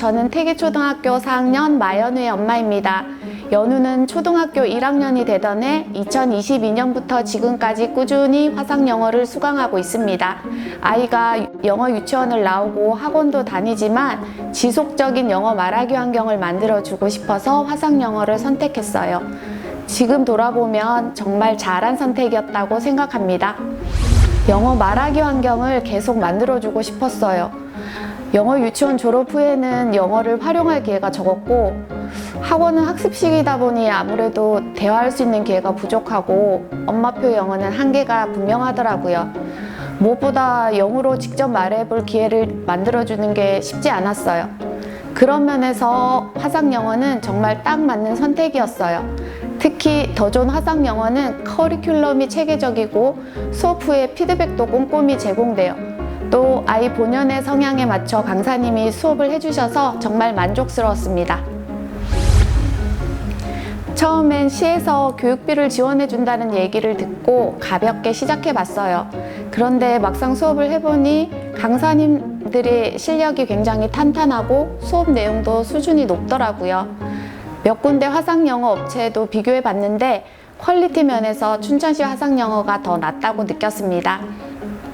저는 태계초등학교 4학년 마연우의 엄마입니다. 연우는 초등학교 1학년이 되던 해 2022년부터 지금까지 꾸준히 화상영어를 수강하고 있습니다. 아이가 영어 유치원을 나오고 학원도 다니지만 지속적인 영어 말하기 환경을 만들어주고 싶어서 화상영어를 선택했어요. 지금 돌아보면 정말 잘한 선택이었다고 생각합니다. 영어 말하기 환경을 계속 만들어주고 싶었어요. 영어 유치원 졸업 후에는 영어를 활용할 기회가 적었고 학원은 학습식이다 보니 아무래도 대화할 수 있는 기회가 부족하고 엄마표 영어는 한계가 분명하더라고요. 무엇보다 영어로 직접 말해볼 기회를 만들어주는 게 쉽지 않았어요. 그런 면에서 화상영어는 정말 딱 맞는 선택이었어요. 특히 더 좋은 화상영어는 커리큘럼이 체계적이고 수업 후에 피드백도 꼼꼼히 제공돼요. 또 아이 본연의 성향에 맞춰 강사님이 수업을 해주셔서 정말 만족스러웠습니다. 처음엔 시에서 교육비를 지원해준다는 얘기를 듣고 가볍게 시작해봤어요. 그런데 막상 수업을 해보니 강사님들의 실력이 굉장히 탄탄하고 수업 내용도 수준이 높더라고요. 몇 군데 화상영어 업체도 비교해봤는데 퀄리티 면에서 춘천시 화상영어가 더 낫다고 느꼈습니다.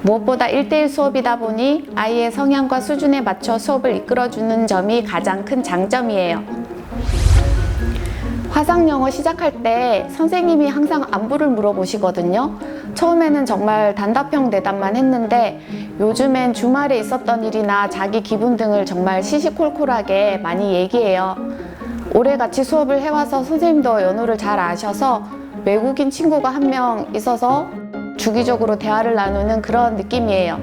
무엇보다 1:1 수업이다 보니 아이의 성향과 수준에 맞춰 수업을 이끌어주는 점이 가장 큰 장점이에요. 화상영어 시작할 때 선생님이 항상 안부를 물어보시거든요. 처음에는 정말 단답형 대답만 했는데 요즘엔 주말에 있었던 일이나 자기 기분 등을 정말 시시콜콜하게 많이 얘기해요. 오래 같이 수업을 해와서 선생님도 연우를 잘 아셔서 외국인 친구가 한 명 있어서 주기적으로 대화를 나누는 그런 느낌이에요.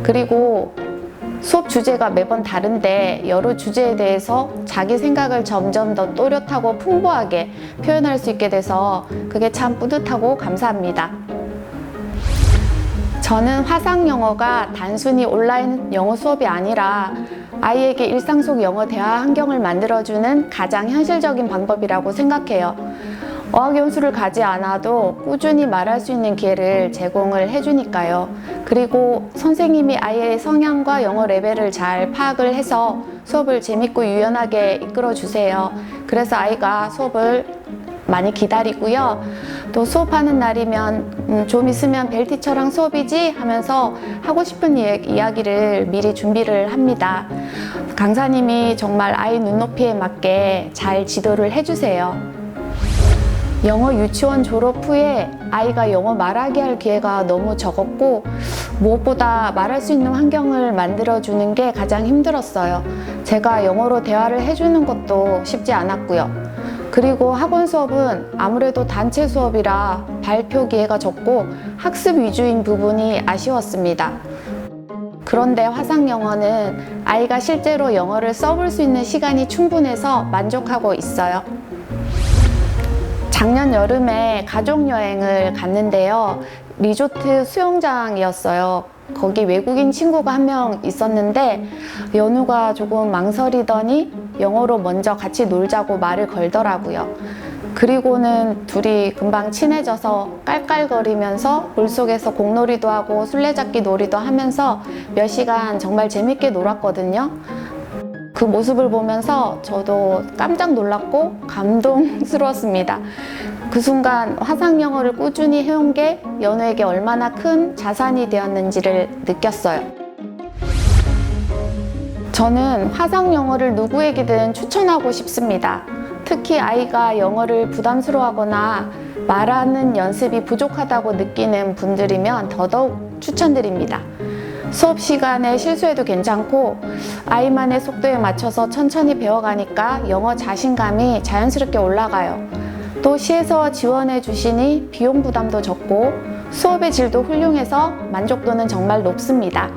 그리고 수업 주제가 매번 다른데 여러 주제에 대해서 자기 생각을 점점 더 또렷하고 풍부하게 표현할 수 있게 돼서 그게 참 뿌듯하고 감사합니다. 저는 화상영어가 단순히 온라인 영어 수업이 아니라 아이에게 일상 속 영어 대화 환경을 만들어주는 가장 현실적인 방법이라고 생각해요. 어학연수를 가지 않아도 꾸준히 말할 수 있는 기회를 제공을 해주니까요. 그리고 선생님이 아이의 성향과 영어 레벨을 잘 파악을 해서 수업을 재밌고 유연하게 이끌어주세요. 그래서 아이가 수업을 많이 기다리고요. 또 수업하는 날이면 좀 있으면 벨티처랑 수업이지 하면서 하고 싶은 이야기를 미리 준비를 합니다. 강사님이 정말 아이 눈높이에 맞게 잘 지도를 해주세요. 영어 유치원 졸업 후에 아이가 영어 말하게 할 기회가 너무 적었고 무엇보다 말할 수 있는 환경을 만들어주는 게 가장 힘들었어요. 제가 영어로 대화를 해주는 것도 쉽지 않았고요. 그리고 학원 수업은 아무래도 단체 수업이라 발표 기회가 적고 학습 위주인 부분이 아쉬웠습니다. 그런데 화상영어는 아이가 실제로 영어를 써볼 수 있는 시간이 충분해서 만족하고 있어요. 작년 여름에 가족여행을 갔는데요. 리조트 수영장이었어요. 거기 외국인 친구가 한 명 있었는데 연우가 조금 망설이더니 영어로 먼저 같이 놀자고 말을 걸더라고요. 그리고는 둘이 금방 친해져서 깔깔거리면서 물속에서 공놀이도 하고 술래잡기 놀이도 하면서 몇 시간 정말 재밌게 놀았거든요. 그 모습을 보면서 저도 깜짝 놀랐고 감동스러웠습니다. 그 순간 화상영어를 꾸준히 해온 게 연우에게 얼마나 큰 자산이 되었는지를 느꼈어요. 저는 화상영어를 누구에게든 추천하고 싶습니다. 특히 아이가 영어를 부담스러워하거나 말하는 연습이 부족하다고 느끼는 분들이면 더더욱 추천드립니다. 수업 시간에 실수해도 괜찮고 아이만의 속도에 맞춰서 천천히 배워가니까 영어 자신감이 자연스럽게 올라가요. 또 시에서 지원해 주시니 비용 부담도 적고 수업의 질도 훌륭해서 만족도는 정말 높습니다.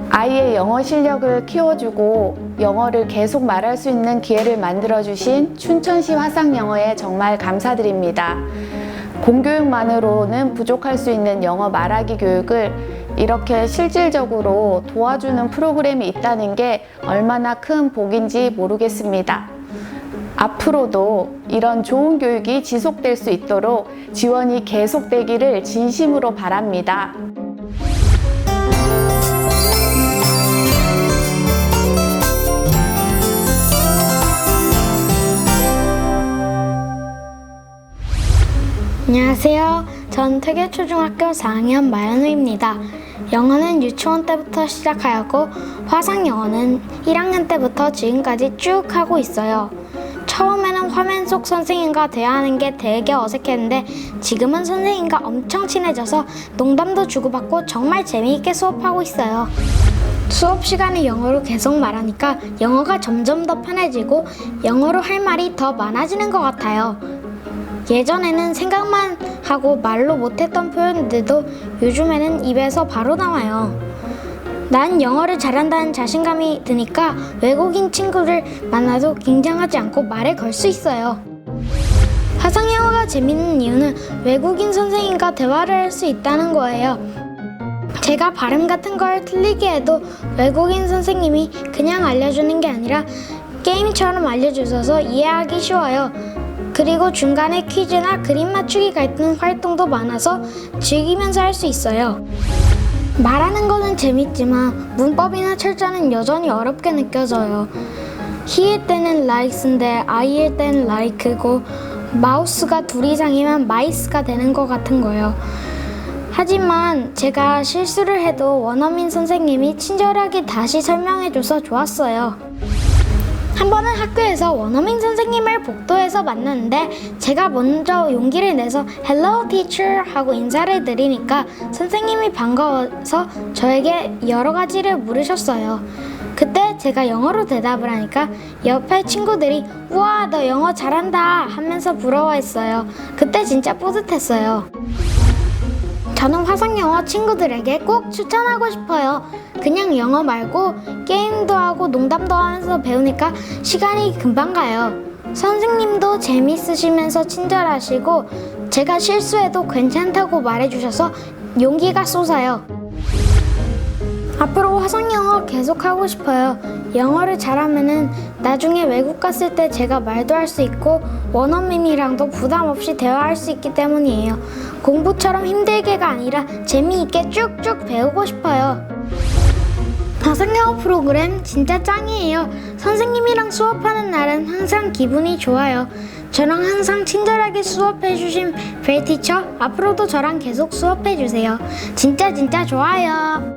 아이의 영어 실력을 키워주고 영어를 계속 말할 수 있는 기회를 만들어주신 춘천시 화상영어에 정말 감사드립니다. 공교육만으로는 부족할 수 있는 영어 말하기 교육을 이렇게 실질적으로 도와주는 프로그램이 있다는 게 얼마나 큰 복인지 모르겠습니다. 앞으로도 이런 좋은 교육이 지속될 수 있도록 지원이 계속되기를 진심으로 바랍니다. 안녕하세요. 전 특유초중학교 4학년 마연우입니다. 영어는 유치원 때부터 시작하였고 화상영어는 1학년 때부터 지금까지 쭉 하고 있어요. 처음에는 화면 속 선생님과 대화하는 게 되게 어색했는데 지금은 선생님과 엄청 친해져서 농담도 주고받고 정말 재미있게 수업하고 있어요. 수업 시간에 영어로 계속 말하니까 영어가 점점 더 편해지고 영어로 할 말이 더 많아지는 것 같아요. 예전에는 생각만 하고 말로 못했던 표현들도 요즘에는 입에서 바로 나와요. 난 영어를 잘한다는 자신감이 드니까 외국인 친구를 만나도 긴장하지 않고 말을 걸 수 있어요. 화상영어가 재밌는 이유는 외국인 선생님과 대화를 할 수 있다는 거예요. 제가 발음 같은 걸 틀리게 해도 외국인 선생님이 그냥 알려주는 게 아니라 게임처럼 알려주셔서 이해하기 쉬워요. 그리고 중간에 퀴즈나 그림 맞추기 같은 활동도 많아서 즐기면서 할 수 있어요. 말하는 거는 재밌지만 문법이나 철자는 여전히 어렵게 느껴져요. he일 때는 likes인데 I일 때는 like고 마우스가 둘 이상이면 마이스가 되는 것 같은 거예요. 하지만 제가 실수를 해도 원어민 선생님이 친절하게 다시 설명해줘서 좋았어요. 한 번은 학교에서 원어민 선생님을 복도에서 만났는데 제가 먼저 용기를 내서 Hello teacher 하고 인사를 드리니까 선생님이 반가워서 저에게 여러 가지를 물으셨어요. 그때 제가 영어로 대답을 하니까 옆에 친구들이 우와 너 영어 잘한다 하면서 부러워했어요. 그때 진짜 뿌듯했어요. 저는 화상영어 친구들에게 꼭 추천하고 싶어요. 그냥 영어 말고 게임도 하고 농담도 하면서 배우니까 시간이 금방 가요. 선생님도 재밌으시면서 친절하시고 제가 실수해도 괜찮다고 말해주셔서 용기가 솟아요. 앞으로 화상영어 계속 하고 싶어요. 영어를 잘하면은 나중에 외국 갔을 때 제가 말도 할 수 있고 원어민이랑도 부담 없이 대화할 수 있기 때문이에요. 공부처럼 힘들게가 아니라 재미있게 쭉쭉 배우고 싶어요. 화상영어 프로그램 진짜 짱이에요. 선생님이랑 수업하는 날은 항상 기분이 좋아요. 저랑 항상 친절하게 수업해주신 벨티처 앞으로도 저랑 계속 수업해주세요. 진짜 좋아요.